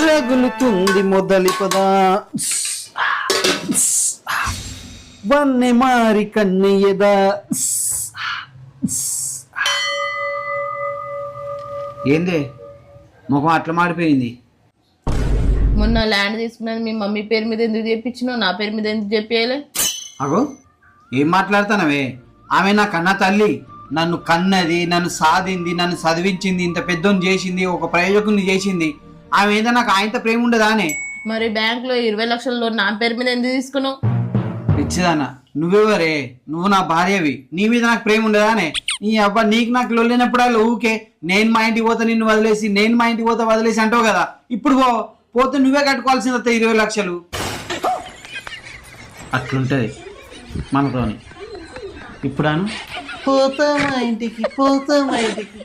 రగులుతుంది మొదలి పద వన్నె మారి కన్నెయదా. ఏందే ముఖం అట్లా మాడిపోయింది? మొన్న ల్యాండ్ తీసుకున్నది మీ మమ్మీ పేరు మీద ఎందుకు చెప్పించినావు, నా పేరు మీద ఎందుకు చెప్పేయలే? అగో ఏం మాట్లాడుతానవే? ఆమె నా కన్న తల్లి, నన్ను కన్నది, నన్ను సాధింది, నన్ను చదివించింది, ఇంత పెద్దోని చేసింది, ఒక ప్రయోజకుని చేసింది. ఆమె ఏదో నాకు ఆయనతో ప్రేమ ఉండదానే? మరి బ్యాంకులో 20 లక్షల లోన్ నా పేరు మీద ఎందుకు తీసుకున్నావు? పిచ్చిదానా నువ్వెవరే? నువ్వు నా భార్యవి, నీ మీద నాకు ప్రేమ ఉండదానే? నీ అబ్బా నీకు నాకు లొల్లినప్పుడల్లా ఊకే నేను మా ఇంటికి పోతా నిన్ను వదిలేసి, నేను మా ఇంటికి పోతా వదిలేసి అంటావు కదా. ఇప్పుడు పోతే నువ్వే కట్టుకోవాల్సింది వస్తాయి 20 లక్షలు. అట్లుంటది మనతోని. ఇప్పుడాను పోతా మా ఇంటికి, పోతా మా ఇంటికి.